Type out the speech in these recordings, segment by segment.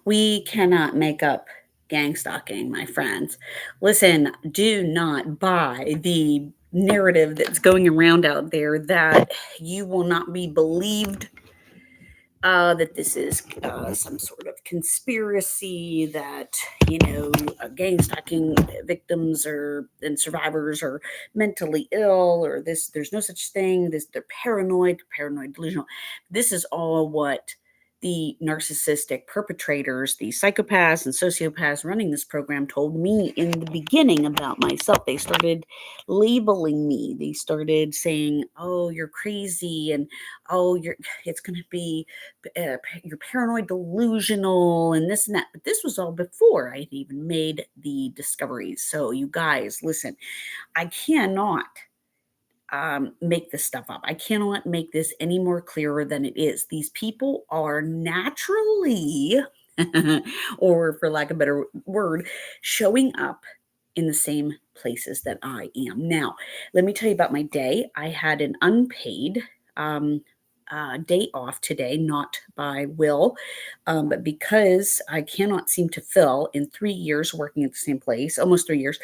We cannot make up gang stalking, my friends. Listen, do not buy the narrative that's going around out there that you will not be believed, that this is some sort of conspiracy, that, gang stalking victims or and survivors are mentally ill, or this, there's no such thing, this, they're paranoid, delusional. This is all what the narcissistic perpetrators, the psychopaths and sociopaths running this program told me in the beginning about myself. They started labeling me. They started saying, "Oh, you're crazy," and "Oh, it's going to be you're paranoid, delusional, and this and that." But this was all before I had even made the discoveries. So, you guys, listen, I cannot make this stuff up. I cannot make this any more clearer than it is. These people are naturally, or for lack of a better word, showing up in the same places that I am. Now, let me tell you about my day. I had an unpaid um, day off today, not by will, but because I cannot seem to fill in 3 years working at the same place, almost 3 years,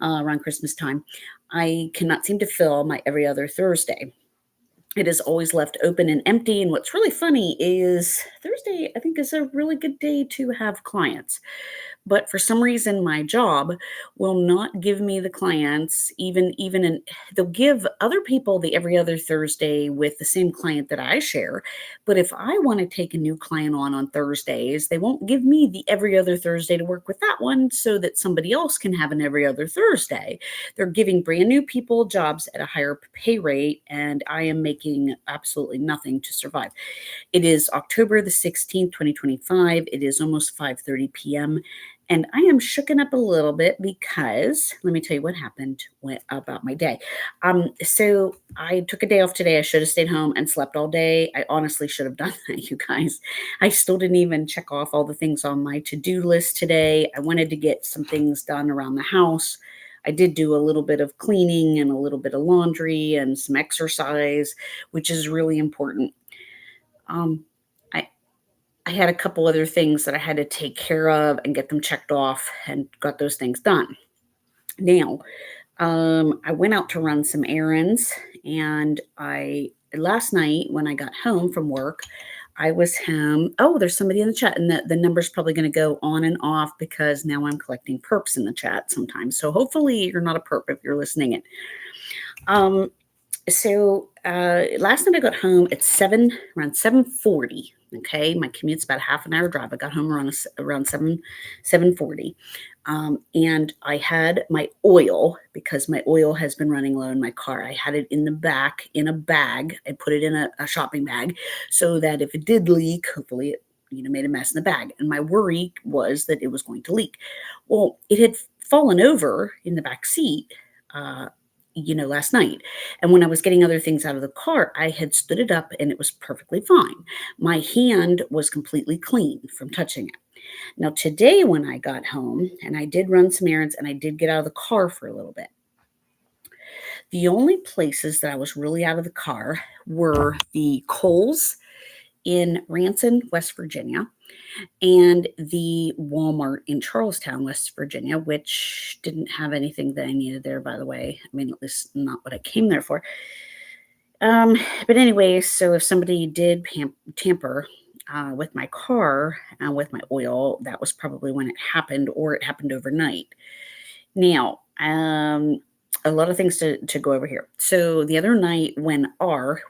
around Christmas time. I cannot seem to fill my every other Thursday. It is always left open and empty. And what's really funny is Thursday, I think, is a really good day to have clients. But for some reason, my job will not give me the clients, even in, they'll give other people the every other Thursday with the same client that I share. But if I want to take a new client on Thursdays, they won't give me the every other Thursday to work with that one so that somebody else can have an every other Thursday. They're giving brand new people jobs at a higher pay rate, and I am making absolutely nothing to survive. It is October the 16th, 2025. It is almost 5:30 p.m. And I am shooken up a little bit because let me tell you what happened about my day. So I took a day off today. I should have stayed home and slept all day. I honestly should have done that, you guys. I still didn't even check off all the things on my to-do list today. I wanted to get some things done around the house. I did do a little bit of cleaning and a little bit of laundry and some exercise, which is really important. Um, I I had a couple other things that I had to take care of and get them checked off and got those things done. Now, I went out to run some errands, and I last night when I got home from work, I was home. Oh, there's somebody in the chat, and the number's probably going to go on and off because now I'm collecting perps in the chat sometimes. So hopefully you're not a perp if you're listening in. Um, Last night I got home at around 7:40. Okay, my commute's about a half an hour drive. I got home around 7:40, and I had my oil because my oil has been running low in my car. I had it in the back in a bag. I put it in a shopping bag so that if it did leak, hopefully it made a mess in the bag. And my worry was that it was going to leak. Well, it had fallen over in the back seat. Uh, last night. And when I was getting other things out of the car, I had stood it up and it was perfectly fine. My hand was completely clean from touching it. Now, today, when I got home and I did run some errands and I did get out of the car for a little bit, the only places that I was really out of the car were the Kohl's in Ranson, West Virginia, and the Walmart in Charlestown, West Virginia, which didn't have anything that I needed there, by the way. I mean, at least not what I came there for. Um, but anyway, so if somebody did tamper with my car and with my oil, that was probably when it happened, or it happened overnight. Now, a lot of things to go over here. So the other night, when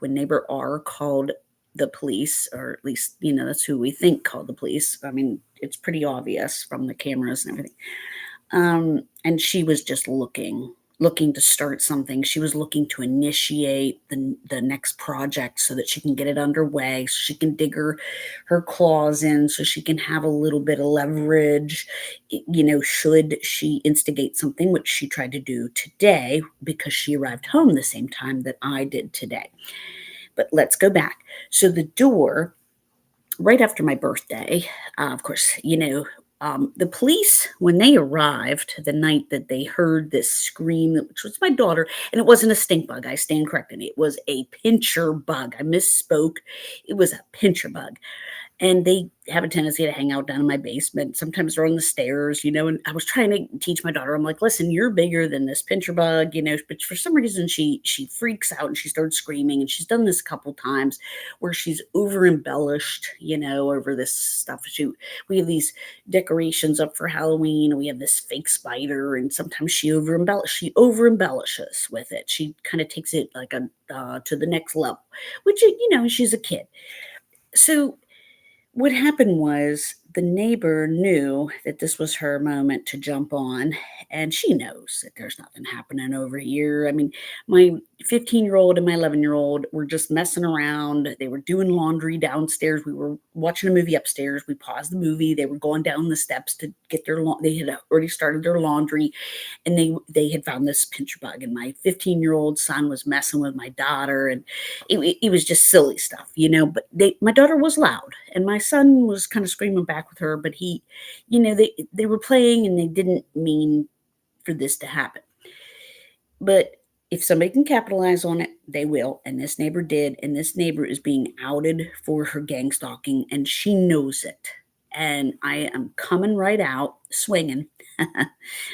neighbor R called the police, or at least that's who we think called the police. I mean, it's pretty obvious from the cameras and everything. And she was just looking to start something. She was looking to initiate the next project so that she can get it underway, so she can dig her claws in, so she can have a little bit of leverage, should she instigate something, which she tried to do today because she arrived home the same time that I did today. But let's go back. So the door, right after my birthday, of course, the police, when they arrived the night that they heard this scream, which was my daughter, and it wasn't a stink bug, I stand corrected. It was a pincher bug. I misspoke. It was a pincher bug. and they have a tendency to hang out down in my basement. Sometimes they're on the stairs, and I was trying to teach my daughter, I'm like, listen, you're bigger than this pincher bug, but for some reason she freaks out and she starts screaming, and she's done this a couple times where she's over embellished, over this stuff. We have these decorations up for Halloween, and we have this fake spider, and sometimes she over embellishes with it. She kind of takes it like a to the next level, which she's a kid. So what happened was the neighbor knew that this was her moment to jump on, and she knows that there's nothing happening over here. I mean, my 15-year-old and my 11-year-old were just messing around. They were doing laundry downstairs. We were watching a movie upstairs. We paused the movie. They were going down the steps to get they had already started their laundry, and they had found this pincher bug, and my 15-year-old son was messing with my daughter, and it was just silly stuff, but my daughter was loud, and my son was kind of screaming back with her, but they were playing, and they didn't mean for this to happen. But if somebody can capitalize on it, they will, and this neighbor did, and this neighbor is being outed for her gang stalking, and she knows it. And I am coming right out swinging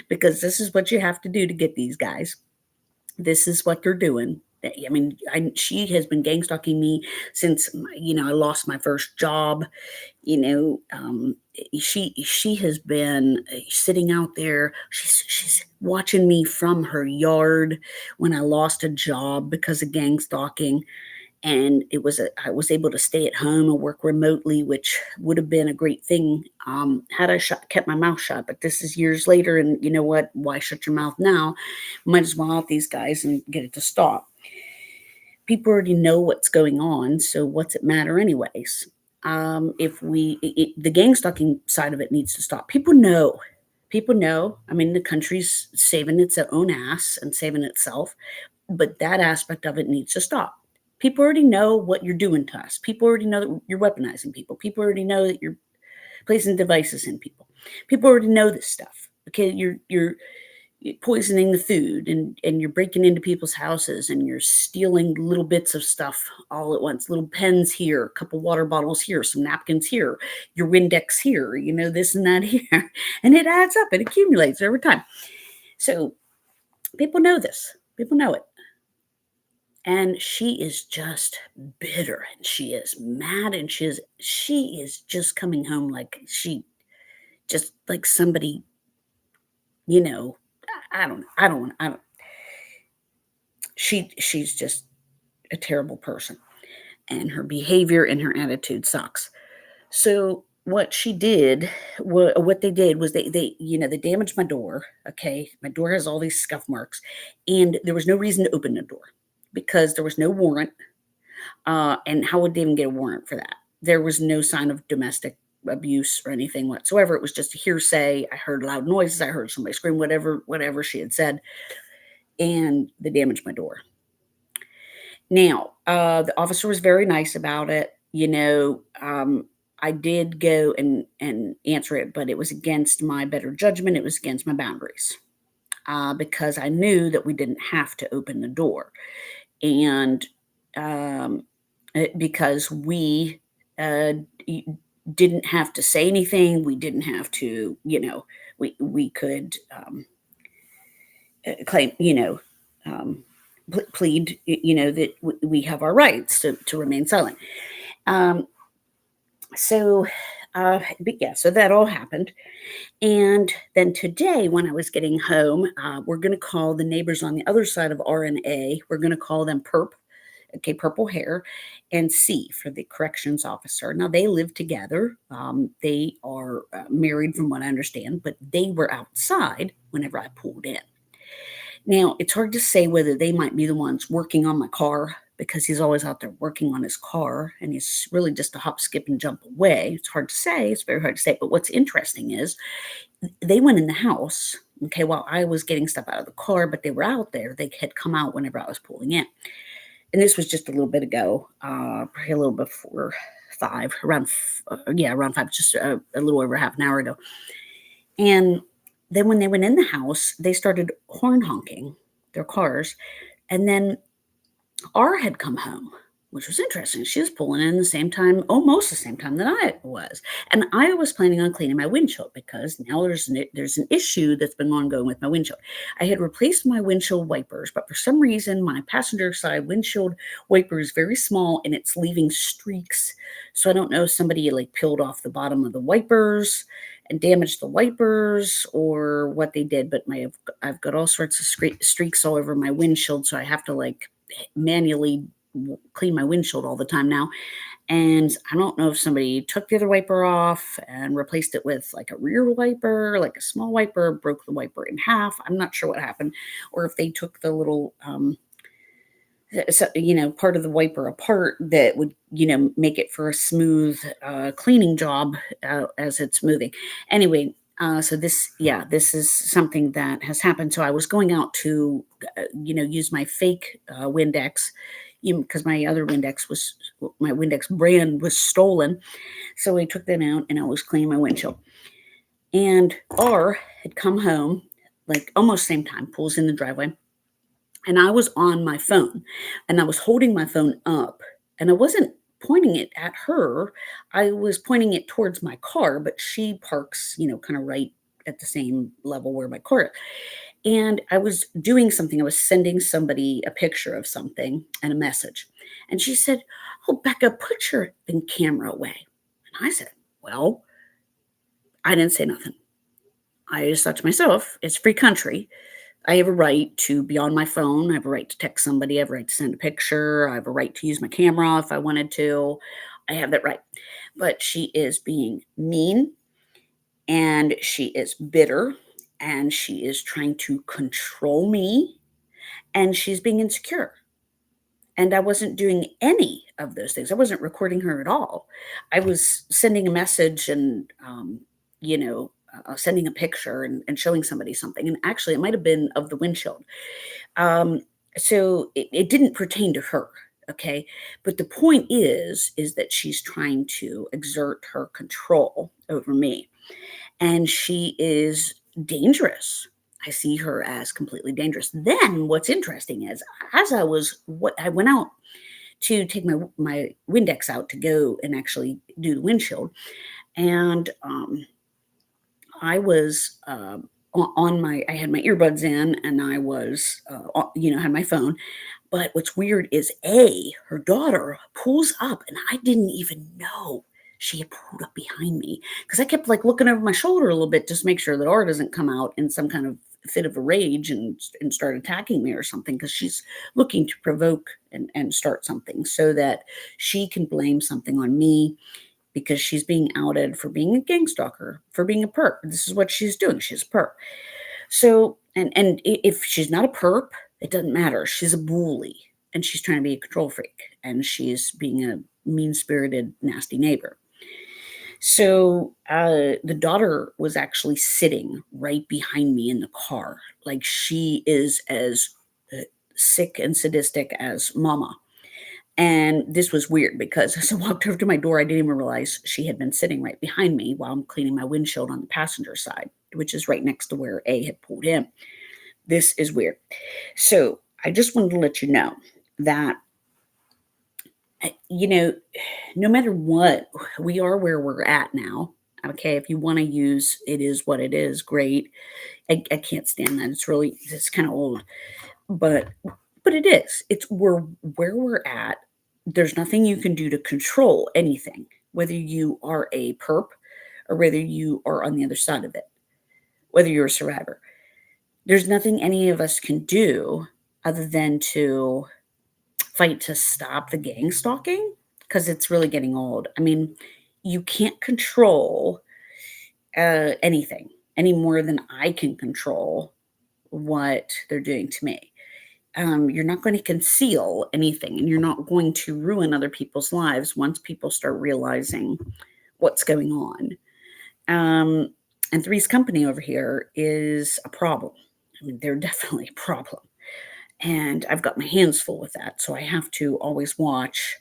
because this is what you have to do to get these guys. This is what they're doing. I mean, she has been gang stalking me since I lost my first job. She has been sitting out there. She's watching me from her yard when I lost a job because of gang stalking. And I was able to stay at home and work remotely, which would have been a great thing had I kept my mouth shut. But this is years later, and you know what? Why shut your mouth now? Might as well out these guys and get it to stop. People already know what's going on, so what's it matter anyways? If the gang stalking side of it needs to stop. People know. People know. I mean, the country's saving its own ass and saving itself, but that aspect of it needs to stop. People already know what you're doing to us. People already know that you're weaponizing people. People already know that you're placing devices in people. People already know this stuff. Okay, you're poisoning the food, and you're breaking into people's houses, and you're stealing little bits of stuff all at once. Little pens here, a couple water bottles here, some napkins here, your Windex here, this and that here. And it adds up, it accumulates over time. So people know this. People know it. And she is just bitter, and she is mad, and she is just coming home like she just like somebody, you know, I don't she's just a terrible person, and her behavior and her attitude sucks. So what they did was they damaged my door. Okay, my door has all these scuff marks, and there was no reason to open the door because there was no warrant. And how would they even get a warrant for that? There was no sign of domestic abuse or anything whatsoever. It was just a hearsay. I heard loud noises. I heard somebody scream, whatever she had said, and they damaged my door. Now, the officer was very nice about it. I did go and answer it, but it was against my better judgment. It was against my boundaries because I knew that we didn't have to open the door, and because we uh, didn't have to say anything. We didn't have to, we could claim, um, plead, that we have our rights to remain silent. Um, so, but yeah, so that all happened. And then today, when I was getting home, we're going to call the neighbors on the other side of RNA. We're going to call them Perp, okay, purple hair, and C for the corrections officer. Now they live together. They are married, from what I understand, but they were outside whenever I pulled in. Now it's hard to say whether they might be the ones working on my car because he's always out there working on his car, and he's really just a hop, skip, and jump away. It's hard to say. It's very hard to say. But what's interesting is they went in the house, okay, while I was getting stuff out of the car, but they were out there. They had come out whenever I was pulling in. And this was just a little bit ago, probably a little before 5, around 5, just a little over half an hour ago. And then when they went in the house, they started horn honking their cars. And then R had come home. which was interesting. She was pulling in the same time, almost the same time that I was. And I was planning on cleaning my windshield because now there's an issue that's been ongoing with my windshield. I had replaced my windshield wipers, but for some reason, my passenger side windshield wiper is very small and it's leaving streaks. So I don't know if somebody like peeled off the bottom of the wipers and damaged the wipers or what they did. But I've got all sorts of streaks all over my windshield, so I have to like manually clean my windshield all the time now. And I don't know if somebody took the other wiper off and replaced it with like a rear wiper, like a small wiper, broke the wiper in half. I'm not sure what happened, or if they took the little so, part of the wiper apart that would, make it for a smooth cleaning job as it's moving. Anyway, so this is something that has happened. So I was going out to, use my fake Windex, because my Windex brand was stolen. So I took them out and I was cleaning my windshield. And R had come home like almost same time, pulls in the driveway, and I was on my phone and I was holding my phone up and I wasn't pointing it at her. I was pointing it towards my car, but she parks, kind of right at the same level where my car is. And I was doing something. I was sending somebody a picture of something and a message. And she said, "Oh, Becca, put your camera away." And I said, "Well," I didn't say nothing. I just thought to myself, it's free country. I have a right to be on my phone. I have a right to text somebody. I have a right to send a picture. I have a right to use my camera if I wanted to. I have that right. But she is being mean and she is bitter and she is trying to control me and she's being insecure. And I wasn't doing any of those things. I wasn't recording her at all. I was sending a message and, sending a picture and showing somebody something. And actually, it might have been of the windshield. Um, so it didn't pertain to her. Okay. But the point is that she's trying to exert her control over me. And she is dangerous. I see her as completely dangerous. Then what's interesting is as I went out to take my Windex out to go and actually do the windshield, and I was I had my earbuds in, and I was had my phone. But what's weird is her daughter pulls up, and I didn't even know she had pulled up behind me because I kept like looking over my shoulder a little bit just to make sure that R doesn't come out in some kind of fit of a rage and start attacking me or something, because she's looking to provoke and start something so that she can blame something on me because she's being outed for being a gang stalker, for being a perp. This is what she's doing. She's a perp. So, if she's not a perp, it doesn't matter. She's a bully and she's trying to be a control freak and she's being a mean spirited, nasty neighbor. So, the daughter was actually sitting right behind me in the car. Like she is as sick and sadistic as mama. And this was weird because as I walked over to my door, I didn't even realize she had been sitting right behind me while I'm cleaning my windshield on the passenger side, which is right next to where A had pulled in. This is weird. So I just wanted to let you know that, no matter what, we are where we're at now. Okay. If you want to use it is what it is, great. I can't stand that. It's kind of old, but it is. It's where we're at. There's nothing you can do to control anything, whether you are a perp or whether you are on the other side of it, whether you're a survivor. There's nothing any of us can do other than to fight to stop the gang stalking because it's really getting old. I mean, you can't control anything any more than I can control what they're doing to me. You're not going to conceal anything and you're not going to ruin other people's lives once people start realizing what's going on. And Three's Company over here is a problem. I mean, they're definitely a problem. And I've got my hands full with that. So I have to always watch.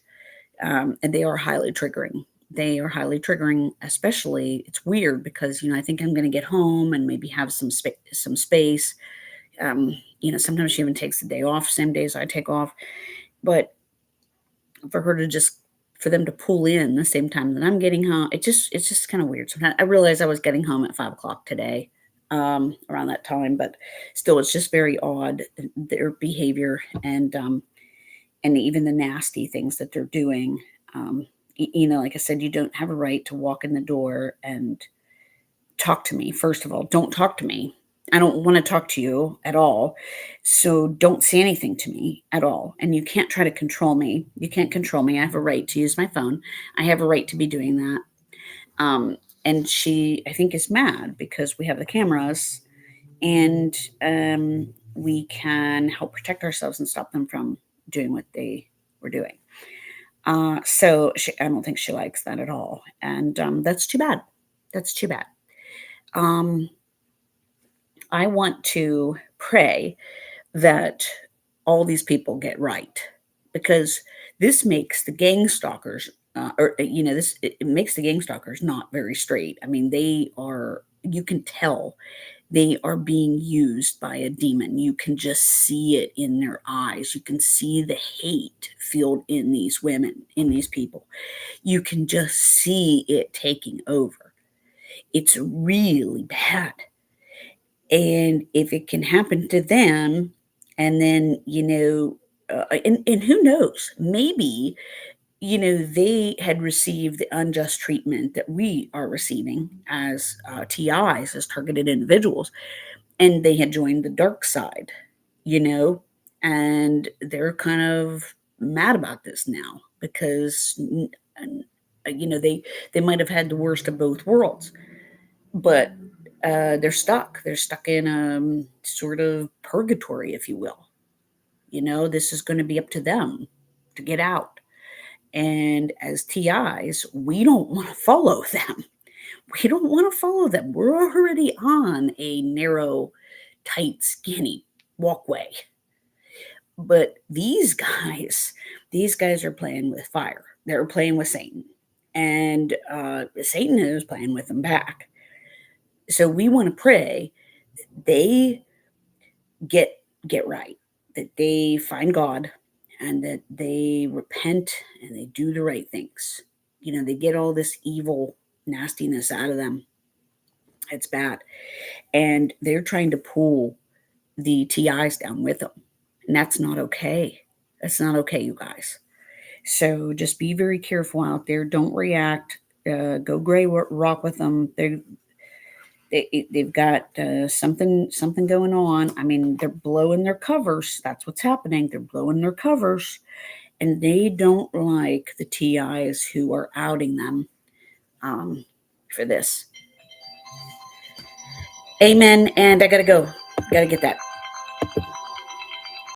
And they are highly triggering. They are highly triggering, especially it's weird because, I think I'm going to get home and maybe have some space. Sometimes she even takes the day off, same days I take off. But for her to just for them to pull in the same time that I'm getting home. It's just kind of weird. Sometimes I realized I was getting home at 5 o'clock today, around that time, but still, it's just very odd their behavior and even the nasty things that they're doing. Like I said, you don't have a right to walk in the door and talk to me. First of all, don't talk to me. I don't want to talk to you at all. So don't say anything to me at all. And you can't try to control me. You can't control me. I have a right to use my phone. I have a right to be doing that. And she, I think, is mad because we have the cameras and we can help protect ourselves and stop them from doing what they were doing. I don't think she likes that at all. And that's too bad. That's too bad. I want to pray that all these people get right because this makes the gang stalkers, it makes the gang stalkers not very straight. I mean, you can tell they are being used by a demon. You can just see it in their eyes. You can see the hate filled in these women, in these people. You can just see it taking over. It's really bad. And if it can happen to them, and then, and who knows, maybe, they had received the unjust treatment that we are receiving as TIs, as targeted individuals, and they had joined the dark side, you know, and they're kind of mad about this now because, they might have had the worst of both worlds, but they're stuck. They're stuck in sort of purgatory, if you will. This is going to be up to them to get out. And as TIs, we don't want to follow them. We don't want to follow them. We're already on a narrow, tight, skinny walkway. But these guys are playing with fire. They're playing with Satan. And Satan is playing with them back. So we want to pray they get right, that they find God and that they repent and they do the right things. They get all this evil nastiness out of them. It's bad. And they're trying to pull the TIs down with them. And that's not okay. That's not okay, you guys. So just be very careful out there. Don't react. Go gray rock with them. They've got something going on. I mean, they're blowing their covers. That's what's happening. They're blowing their covers, and they don't like the TIs who are outing them for this. Amen. And I gotta go. Gotta get that.